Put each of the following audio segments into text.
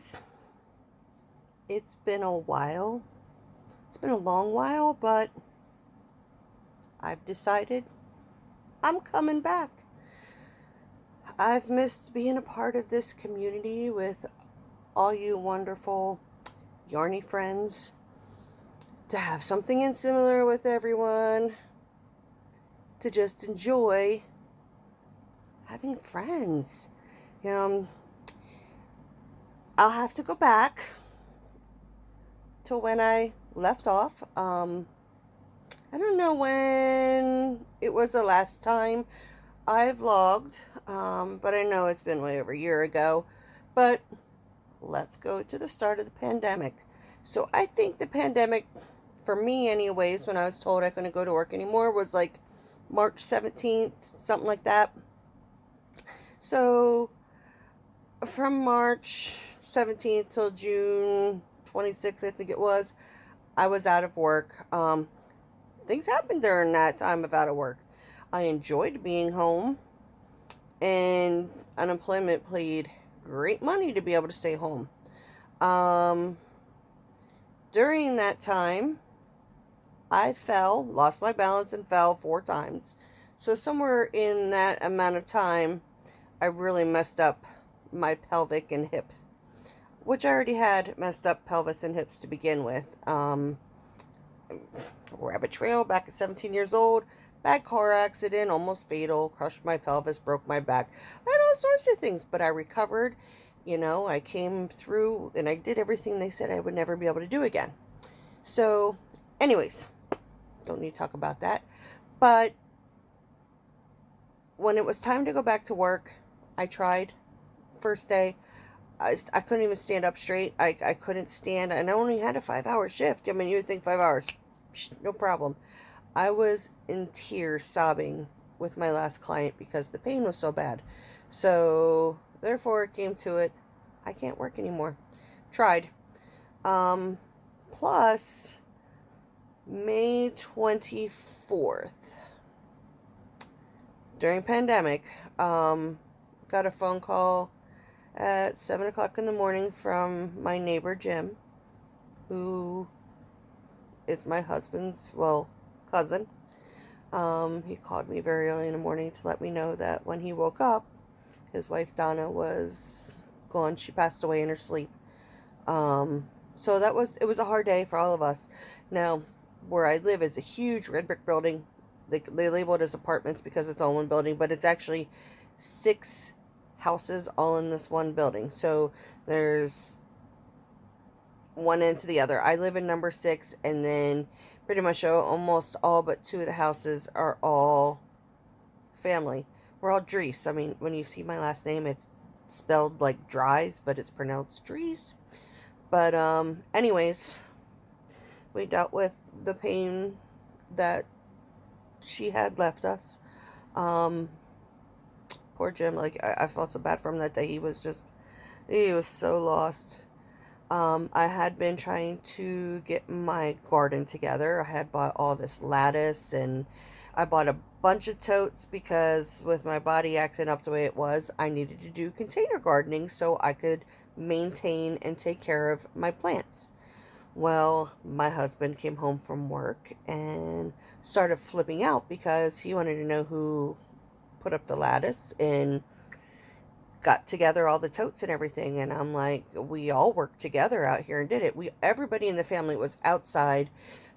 guys, it's been a while. It's been a long while, but I've decided I'm coming back. I've missed being a part of this community with all you wonderful yarny friends. To have something in similar with everyone. To just enjoy having friends. I'll have to go back to when I left off. I don't know when it was the last time I vlogged, but I know it's been way over a year ago. But let's go to the start of the pandemic. So I think the pandemic, for me anyways, when I was told I couldn't go to work anymore, was like March 17th, something like that. So from March 17th till June 26th, I think it was, I was out of work. Things happened during that time of out of work. I enjoyed being home, and unemployment paid great money to be able to stay home. During that time, I lost my balance and fell 4 times. So somewhere in that amount of time, I really messed up my pelvic and hip, which I already had messed up pelvis and hips to begin with. Rabbit trail back at 17 years old, bad car accident, almost fatal, crushed my pelvis, broke my back. I had all sorts of things, but I recovered. I came through and I did everything they said I would never be able to do again. So, anyways, don't need to talk about that. But when it was time to go back to work, I tried. First day, I couldn't even stand up straight. I couldn't stand, and I only had a 5-hour shift. I mean, you would think 5 hours, no problem. I was in tears, sobbing with my last client because the pain was so bad. So, therefore, it came to it. I can't work anymore. Tried. Plus, May 24th, during pandemic, got a phone call at 7 o'clock in the morning from my neighbor Jim, who is my husband's, cousin. He called me very early in the morning to let me know that when he woke up, his wife Donna was gone. She passed away in her sleep. So it was a hard day for all of us. Now, where I live is a huge red brick building. They label it as apartments because it's all one building, but it's actually 6 houses all in this one building. So there's one end to the other. I live in number 6, and then pretty much almost all but 2 of the houses are all family. We're all Dries. I mean, when you see my last name, it's spelled like Dries, but it's pronounced Dries. But anyways, we dealt with the pain that she had left us. Poor Jim, I felt so bad for him that day. He was so lost. I had been trying to get my garden together. I had bought all this lattice, and I bought a bunch of totes because with my body acting up the way it was, I needed to do container gardening so I could maintain and take care of my plants. Well, my husband came home from work and started flipping out because he wanted to know who put up the lattice and got together all the totes and everything. And I'm like, we all worked together out here and did it. Everybody in the family was outside.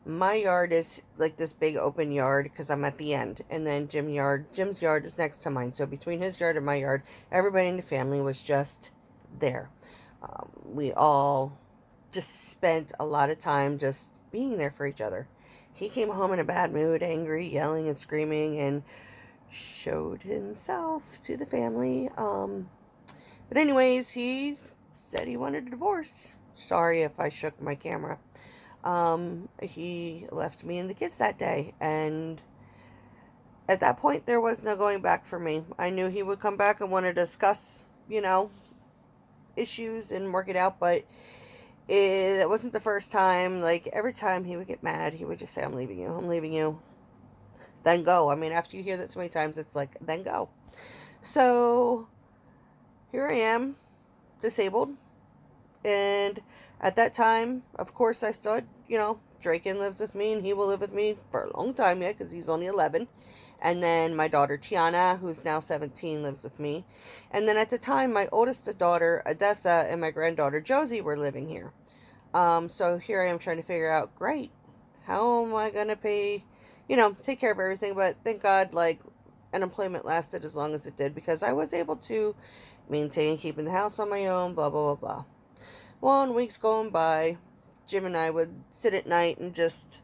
My yard is like this big open yard because I'm at the end. And then Jim's yard is next to mine. So between his yard and my yard, everybody in the family was just there. We all just spent a lot of time just being there for each other. He came home in a bad mood, angry, yelling and screaming, and showed himself to the family. But anyways, he said he wanted a divorce. Sorry if I shook my camera. He left me and the kids that day, and at that point there was no going back for me. I knew he would come back and want to discuss, issues and work it out, but it wasn't the first time. Like, every time he would get mad, he would just say, I'm leaving you, then go. I mean, after you hear that so many times, it's like, then go. So here I am, disabled, And at that time, of course, I still had, Draken lives with me, and he will live with me for a long time yet because he's only 11. And then my daughter Tiana, who's now 17, lives with me. And then at the time, my oldest daughter Odessa and my granddaughter Josie were living here. So here I am trying to figure out, great, how am I going to pay, take care of everything? But thank God, like, unemployment lasted as long as it did because I was able to maintain keeping the house on my own, blah, blah, blah, blah. Well, in weeks going by, Jim and I would sit at night and just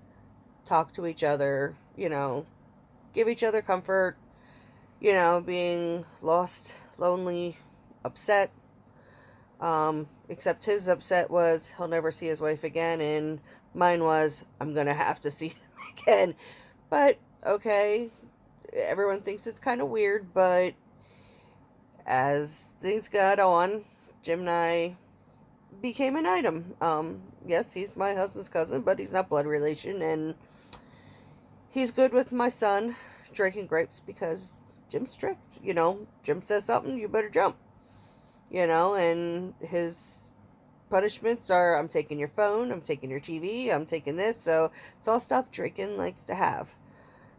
talk to each other, give each other comfort, being lost, lonely, upset. Except his upset was he'll never see his wife again, and mine was I'm gonna have to see him again. But okay, everyone thinks it's kind of weird, but as things got on, Jim and I became an item. Yes, he's my husband's cousin, but he's not blood relation, and he's good with my son drinking grapes because Jim's strict. Jim says something, you better jump. And his punishments are I'm taking your phone, I'm taking your TV, I'm taking this. So it's all stuff Draken likes to have.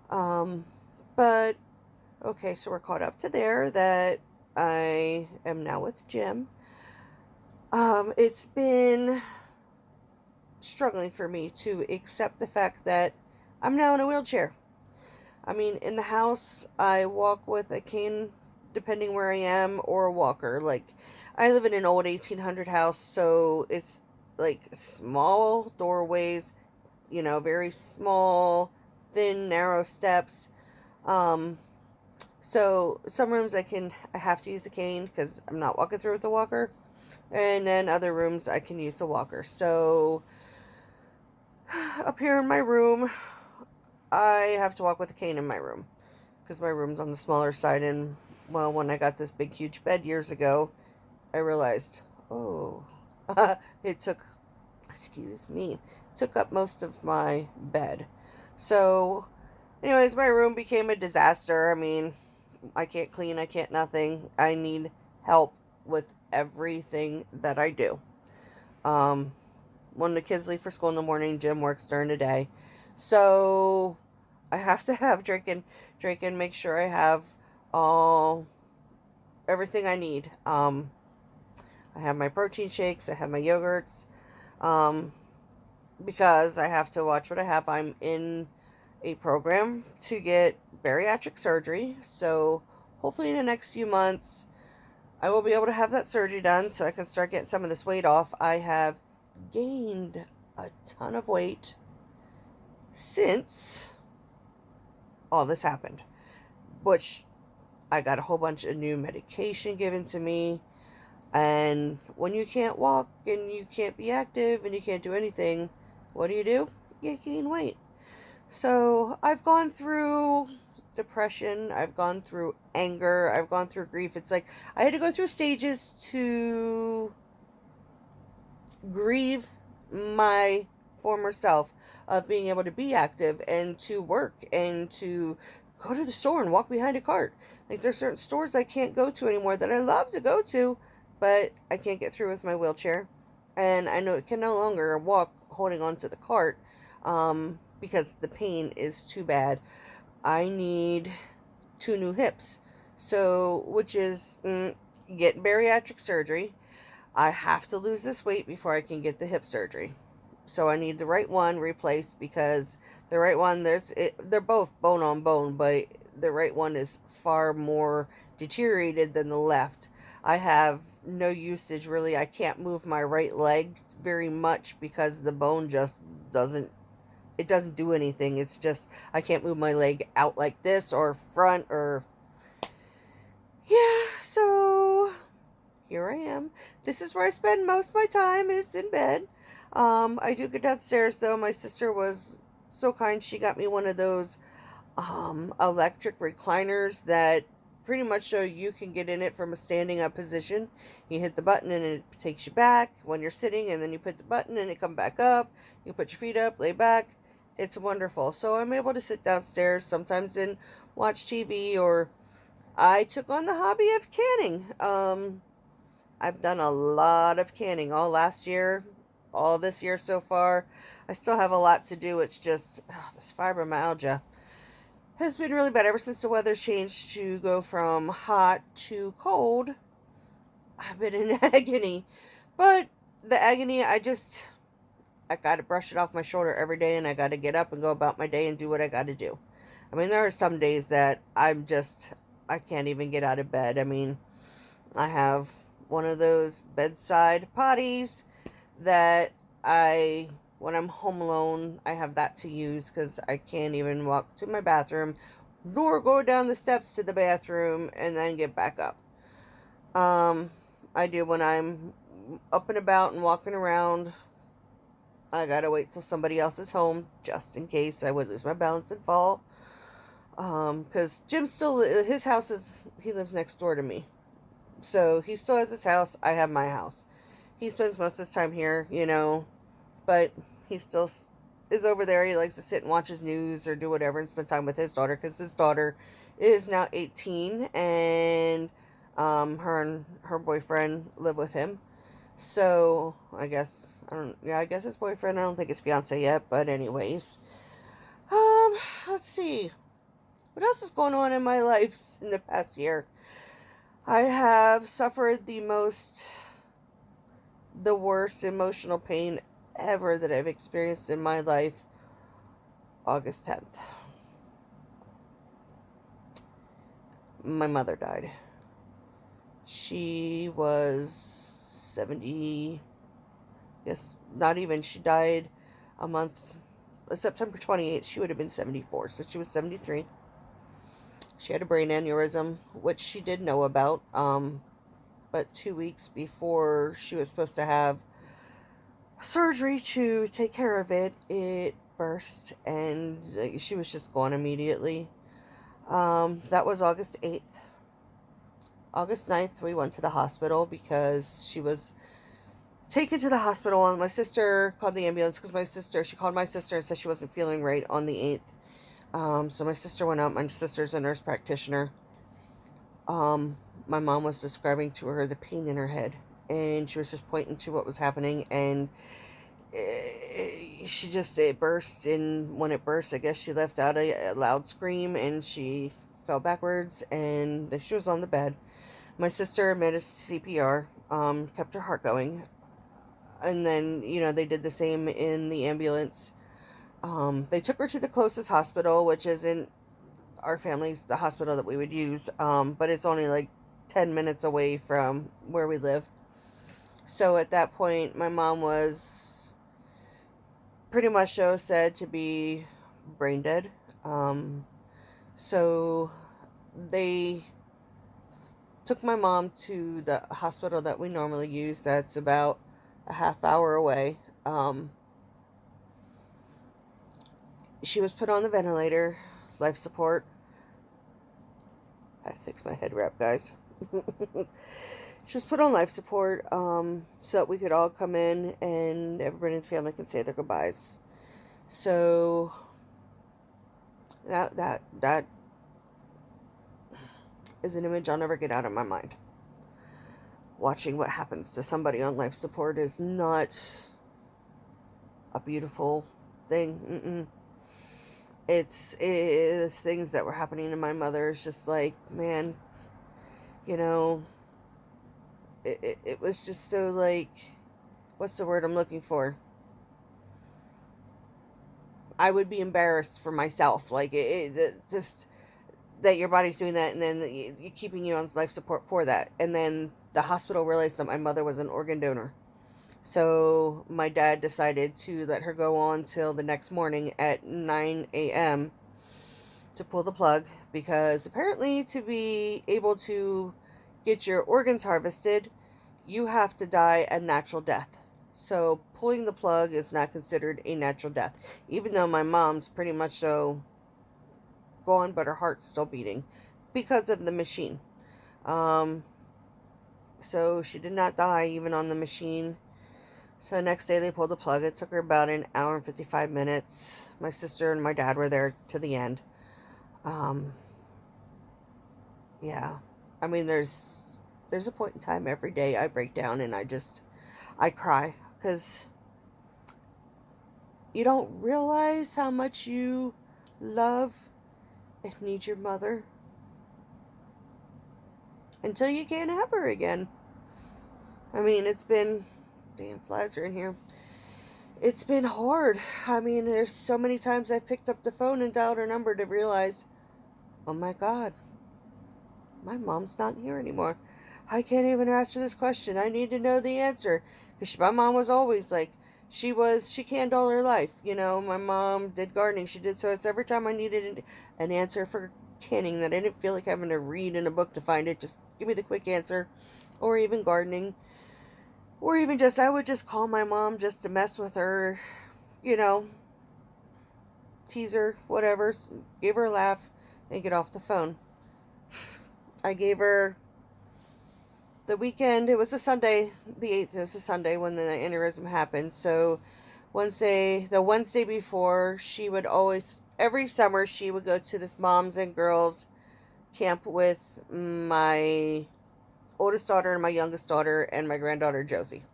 But okay, so we're caught up to there that I am now with Jim. It's been struggling for me to accept the fact that I'm now in a wheelchair. I mean, in the house, I walk with a cane depending where I am, or a walker. Like, I live in an old 1800 house, so it's like small doorways, very small, thin, narrow steps. So some rooms I have to use a cane because I'm not walking through with the walker, and then other rooms I can use the walker. So up here in my room, I have to walk with a cane in my room because my room's on the smaller side. And well, when I got this big huge bed years ago, I realized, oh, it took up most of my bed. So anyways, my room became a disaster. I mean, I can't clean, I can't nothing. I need help with everything that I do. When the kids leave for school in the morning, Jim works during the day. So I have to have Draken make sure I have everything I need. I have my protein shakes, I have my yogurts, because I have to watch what I have. I'm in a program to get bariatric surgery, so hopefully in the next few months I will be able to have that surgery done so I can start getting some of this weight off. I have gained a ton of weight since all this happened, which I got a whole bunch of new medication given to me. And when you can't walk and you can't be active and you can't do anything, what do? You gain weight. So I've gone through depression, I've gone through anger, I've gone through grief. It's like I had to go through stages to grieve my former self of being able to be active and to work and to go to the store and walk behind a cart. Like, there's certain stores I can't go to anymore that I love to go to, but I can't get through with my wheelchair. And I know it can no longer walk holding onto the cart, because the pain is too bad. I need 2 new hips. So, which is get bariatric surgery. I have to lose this weight before I can get the hip surgery. So I need the right one replaced because the right one, they're both bone on bone, but the right one is far more deteriorated than the left. I have no usage really. I can't move my right leg very much because the bone just doesn't do anything. It's just I can't move my leg out like this or front or yeah. So here I am. This is where I spend most of my time, is in bed. I do get downstairs though. My sister was so kind. She got me one of those electric recliners that pretty much show you can get in it from a standing up position. You hit the button and it takes you back when you're sitting, and then you put the button and it come back up. You put your feet up, lay back. It's wonderful. So I'm able to sit downstairs sometimes and watch TV, or I took on the hobby of canning. I've done a lot of canning all last year, all this year so far. I still have a lot to do. It's just this fibromyalgia has been really bad ever since the weather's changed to go from hot to cold. I've been in agony. But the agony, I gotta brush it off my shoulder every day, and I gotta get up and go about my day and do what I gotta do. I mean, there are some days that I can't even get out of bed. I mean, I have one of those bedside potties that when I'm home alone, I have that to use because I can't even walk to my bathroom nor go down the steps to the bathroom and then get back up. I do when I'm up and about and walking around. I gotta wait till somebody else is home just in case I would lose my balance and fall. Because his house he lives next door to me. So he still has his house. I have my house. He spends most of his time here, but he still is over there. He likes to sit and watch his news or do whatever and spend time with his daughter because his daughter is now 18 and her and her boyfriend live with him. So I guess his boyfriend. I don't think his fiance yet, but anyways, let's see what else is going on in my life in the past year. I have suffered the worst emotional pain ever that I've experienced in my life. August 10th. My mother died. She was 70, yes, not even, she died a month, September 28th, she would have been 74, so she was 73. She had a brain aneurysm, which she did know about, but 2 weeks before she was supposed to have surgery to take care of it, it burst, and she was just gone immediately. That was August 8th. August 9th, we went to the hospital because she was taken to the hospital. And my sister called the ambulance because she called my sister and said she wasn't feeling right on the 8th. So my sister went out. My sister's a nurse practitioner. My mom was describing to her the pain in her head, and she was just pointing to what was happening, and it burst, and when it burst, I guess she let out a loud scream, and she fell backwards, and she was on the bed. My sister administered CPR, kept her heart going, and then, they did the same in the ambulance. They took her to the closest hospital, which isn't our family's, the hospital that we would use, but it's only like 10 minutes away from where we live. So at that point, my mom was pretty much said to be brain dead. So they took my mom to the hospital that we normally use. That's about a half hour away. She was put on the ventilator, life support. I had to fix my head wrap, guys. She was put on life support so that we could all come in and everybody in the family can say their goodbyes. So that is an image I'll never get out of my mind. Watching what happens to somebody on life support is not a beautiful thing. It's things that were happening to my mother. It's just like, man, it was just so like, what's the word I'm looking for? I would be embarrassed for myself. Like, just that your body's doing that, and then you're keeping you on life support for that. And then the hospital realized that my mother was an organ donor. So my dad decided to let her go on till the next morning at 9 a.m. to pull the plug, because apparently to be able to get your organs harvested, you have to die a natural death. So pulling the plug is not considered a natural death, even though my mom's pretty much so gone, but her heart's still beating because of the machine. So she did not die even on the machine. So the next day they pulled the plug. It took her about an hour and 55 minutes. My sister and my dad were there to the end. Yeah. I mean, there's there's a point in time every day I break down and I cry. Because you don't realize how much you love and need your mother until you can't have her again. I mean, it's been, damn, flies are in here. It's been hard. I mean, there's so many times I've picked up the phone and dialed her number to realize, oh my God, my mom's not here anymore. I can't even ask her this question. I need to know the answer. Because my mom was always like, she canned all her life. You know, my mom did gardening. She did, so it's every time I needed an answer for canning that I didn't feel like having to read in a book to find it. Just give me the quick answer. Or even gardening. Or even just, I would just call my mom just to mess with her, you know, tease her, whatever, give her a laugh, and get off the phone. I gave her the weekend, it was a Sunday, the 8th, it was a Sunday when the aneurysm happened, so the Wednesday before, she would always, every summer, she would go to this moms and girls camp with my oldest daughter and my youngest daughter and my granddaughter Josie.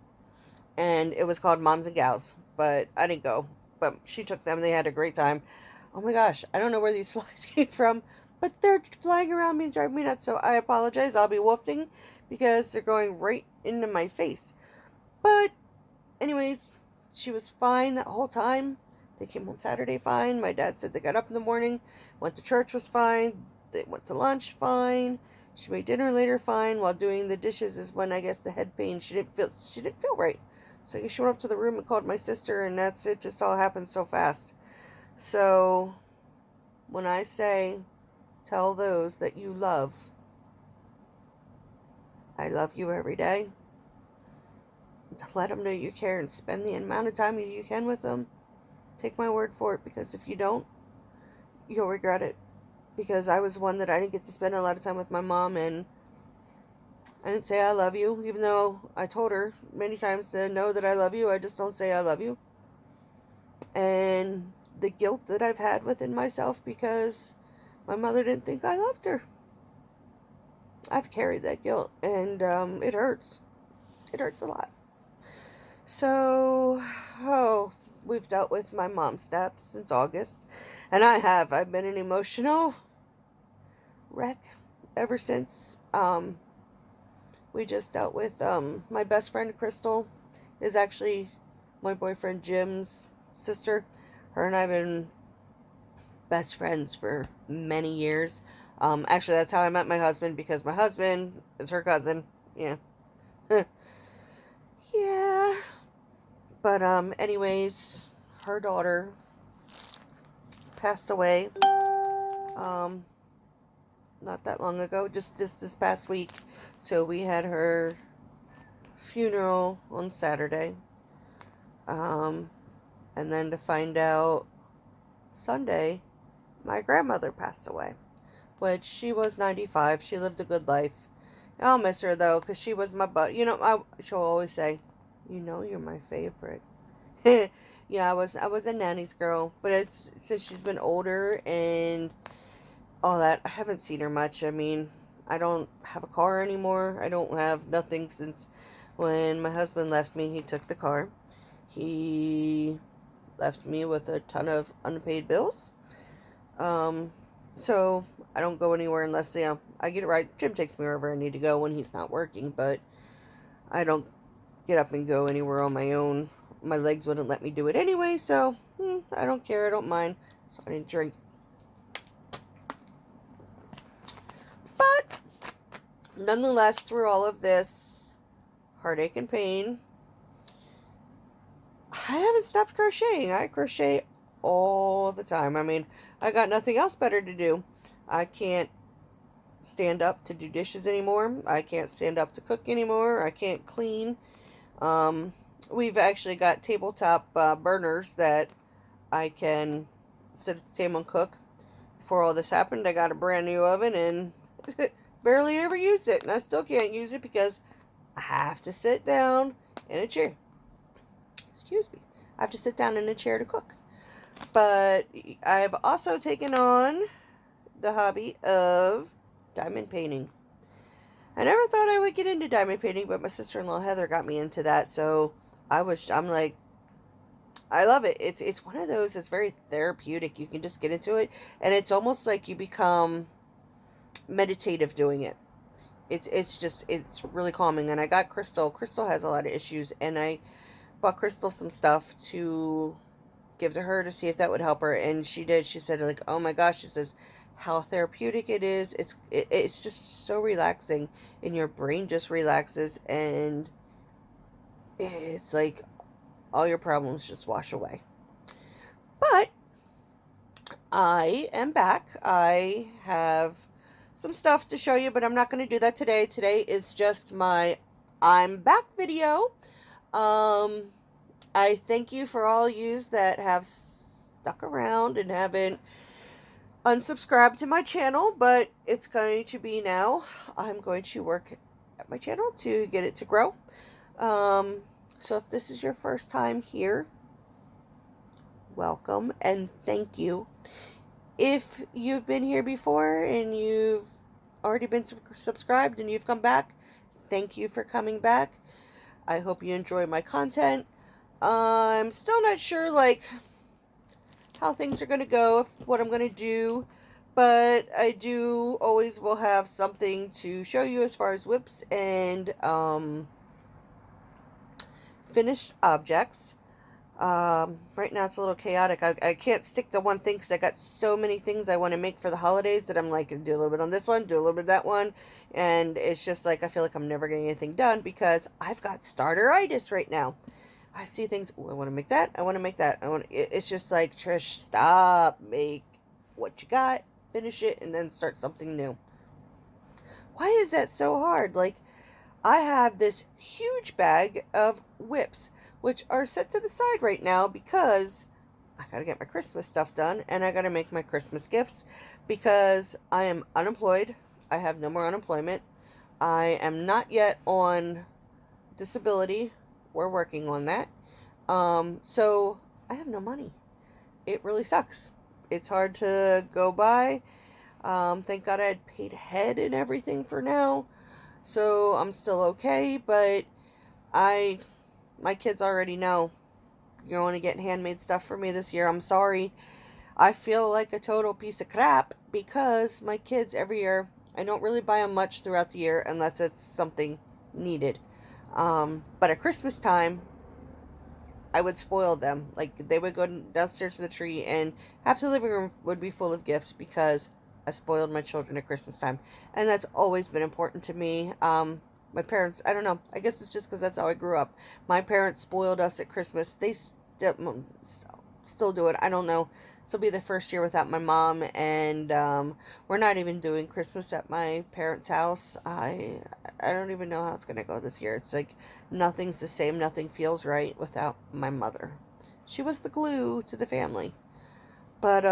And it was called Moms and Gals, but I didn't go. But she took them. They had a great time. Oh my gosh, I don't know where these flies came from, but they're flying around me and driving me nuts. So I apologize. I'll be woofing because they're going right into my face. But anyways, she was fine that whole time. They came home Saturday fine. My dad said they got up in the morning, went to church, was fine. They went to lunch fine. She made dinner later fine. While doing the dishes is when I guess the head pain, she didn't feel right. So I guess she went up to the room and called my sister, and that's it. Just all happened so fast. So when I say tell those that you love, I love you every day. Let them know you care and spend the amount of time you can with them. Take my word for it, because if you don't, you'll regret it. Because I was one that I didn't get to spend a lot of time with my mom, and I didn't say I love you, even though I told her many times to know that I love you. I just don't say I love you. And the guilt that I've had within myself because my mother didn't think I loved her. I've carried that guilt, and it hurts. It hurts a lot. So, we've dealt with my mom's death since August, and I've been an emotional wreck ever since. We just dealt with, my best friend Crystal is actually my boyfriend Jim's sister. Her and I have been best friends for many years. Actually, that's how I met my husband, because my husband is her cousin. Yeah. Yeah. But, anyways, her daughter passed away, not that long ago, just this past week. So we had her funeral on Saturday. And then to find out Sunday, my grandmother passed away, which she was 95. She lived a good life. I'll miss her though, because she was my butt. You know, she'll always say, you know, you're my favorite. Yeah, I was a nanny's girl, but it's since she's been older and all that, I haven't seen her much. I mean, I don't have a car anymore. I don't have nothing since when my husband left me. He took the car. He left me with a ton of unpaid bills. So I don't go anywhere unless, you know, I get it right. Jim takes me wherever I need to go when he's not working, but I don't get up and go anywhere on my own. My legs wouldn't let me do it anyway, so I don't care. I don't mind. So I didn't drink. But nonetheless, through all of this heartache and pain, I haven't stopped crocheting. I crochet all the time. I mean, I got nothing else better to do. I can't stand up to do dishes anymore. I can't stand up to cook anymore. I can't clean. We've actually got tabletop burners that I can sit at the table and cook. Before all this happened, I got a brand new oven and barely ever used it. And I still can't use it because I have to sit down in a chair. Excuse me. I have to sit down in a chair to cook. But I've also taken on the hobby of diamond painting. I never thought I would get into diamond painting, but my sister-in-law Heather got me into that. So I'm like, I love it. It's one of those that's very therapeutic. You can just get into it, and it's almost like you become meditative doing it. It's really calming. And I got Crystal. Crystal has a lot of issues, and I bought Crystal some stuff to give to her to see if that would help her, and she did. She said, like, oh my gosh, she says how therapeutic it is. It's just so relaxing, and your brain just relaxes, and it's like all your problems just wash away. But I am back. I have some stuff to show you, but I'm not going to do that today. Today is just my I'm back video. I thank you for all yous that have stuck around and haven't unsubscribed to my channel, but it's going to be now. I'm going to work at my channel to get it to grow. So if this is your first time here, welcome and thank you. If you've been here before and you've already been subscribed and you've come back, thank you for coming back. I hope you enjoy my content. I'm still not sure, like, how things are going to go, what I'm going to do, but I do always will have something to show you as far as whips and finished objects. Right now it's a little chaotic. I can't stick to one thing because I got so many things I want to make for the holidays that I'm like, do a little bit on this one, do a little bit of that one, and it's just like I feel like I'm never getting anything done because I've got starteritis right now. I see things, ooh, I want to make that, I want to make that, it's just like, Trish, stop, make what you got, finish it, and then start something new. Why is that so hard? Like, I have this huge bag of whips, which are set to the side right now because I gotta get my Christmas stuff done and I gotta make my Christmas gifts because I am unemployed. I have no more unemployment. I am not yet on disability. We're working on that. So I have no money. It really sucks. It's hard to go by. Thank God I had paid ahead and everything for now. So I'm still okay, but my kids already know you're only getting handmade stuff for me this year. I'm sorry. I feel like a total piece of crap because my kids every year, I don't really buy them much throughout the year unless it's something needed. But at Christmas time, I would spoil them. Like, they would go downstairs to the tree and half the living room would be full of gifts because I spoiled my children at Christmas time. And that's always been important to me. My parents, I don't know, I guess it's just because that's how I grew up. My parents spoiled us at Christmas. They still do it. I don't know. This will be the first year without my mom, and we're not even doing Christmas at my parents' house. I don't even know how it's going to go this year. It's like nothing's the same. Nothing feels right without my mother. She was the glue to the family. But,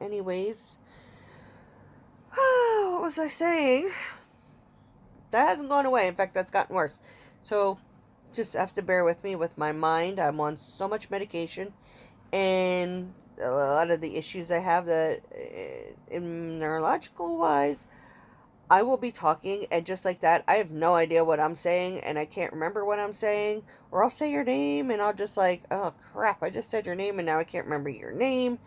anyways, what was I saying? That hasn't gone away. In fact, that's gotten worse. So, just have to bear with me with my mind. I'm on so much medication, and a lot of the issues I have that, in neurological wise, I will be talking, and just like that, I have no idea what I'm saying, and I can't remember what I'm saying, or I'll say your name, and I'll just like, oh crap, I just said your name, and now I can't remember your name.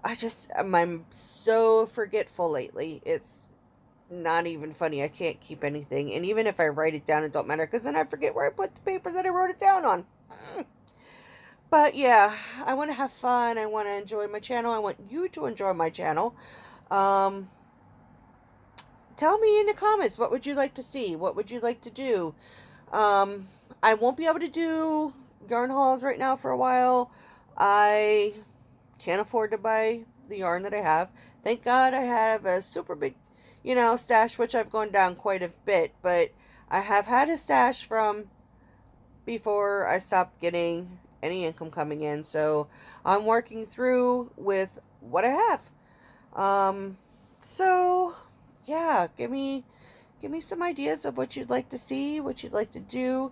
I'm so forgetful lately. It's not even funny. I can't keep anything, and even if I write it down, it don't matter, because then I forget where I put the paper that I wrote it down on. But yeah, I want to have fun. I want to enjoy my channel. I want you to enjoy my channel. Um, Tell me in the comments, what would you like to see? What would you like to do? I won't be able to do yarn hauls right now for a while. I can't afford to buy the yarn that I have. Thank God I have a super big, stash, which I've gone down quite a bit, but I have had a stash from before I stopped getting any income coming in, so I'm working through with what I have. So yeah, give me some ideas of what you'd like to see, what you'd like to do.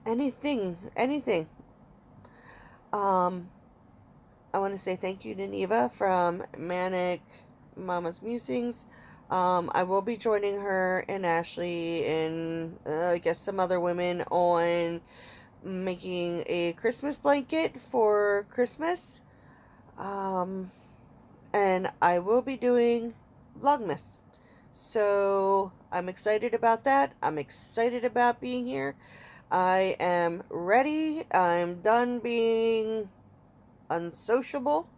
Anything. I want to say thank you to Neva from Manic Mama's Musings. I will be joining her and Ashley and I guess some other women on making a Christmas blanket for Christmas. Um, and I will be doing Vlogmas. So I'm excited about that. I'm excited about being here. I am ready. I'm done being unsociable.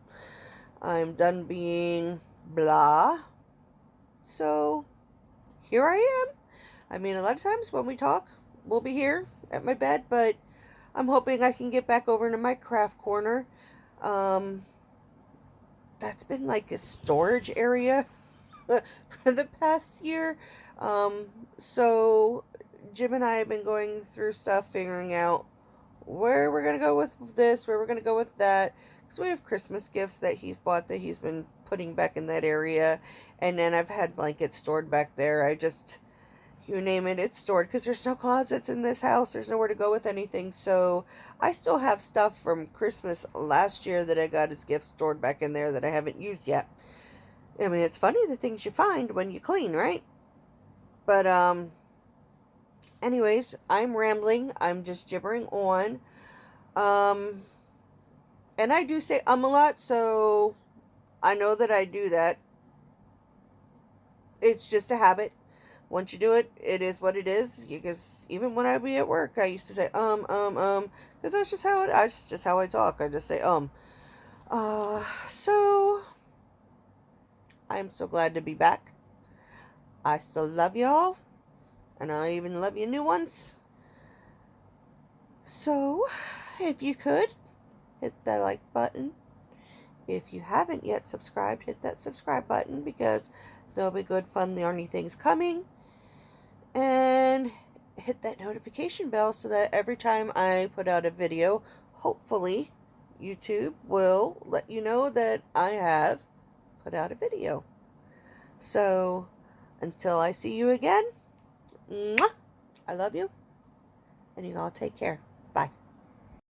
I'm done being blah. So here I am. I mean, a lot of times when we talk, we'll be here at my bed, but I'm hoping I can get back over into my craft corner. Um, that's been like a storage area for the past year. Um, so Jim and I have been going through stuff, figuring out where we're going to go with this, where we're going to go with that. Because we have Christmas gifts that he's bought that he's been putting back in that area. And then I've had blankets stored back there. You name it, it's stored. Because there's no closets in this house. There's nowhere to go with anything. So I still have stuff from Christmas last year that I got as gifts stored back in there that I haven't used yet. I mean, it's funny the things you find when you clean, right? But, anyways, I'm rambling. I'm just gibbering on. Um, and I do say a lot, so I know that I do that. It's just a habit. Once you do it, it is what it is. Because even when I be at work, I used to say, because that's just how I talk. I just say, so I'm so glad to be back. I still love y'all. And I even love you new ones. So, if you could, hit that like button. If you haven't yet subscribed, hit that subscribe button because there'll be good, fun, yarny things coming. And hit that notification bell so that every time I put out a video, hopefully YouTube will let you know that I have put out a video. So, until I see you again, mwah, I love you, and you all take care.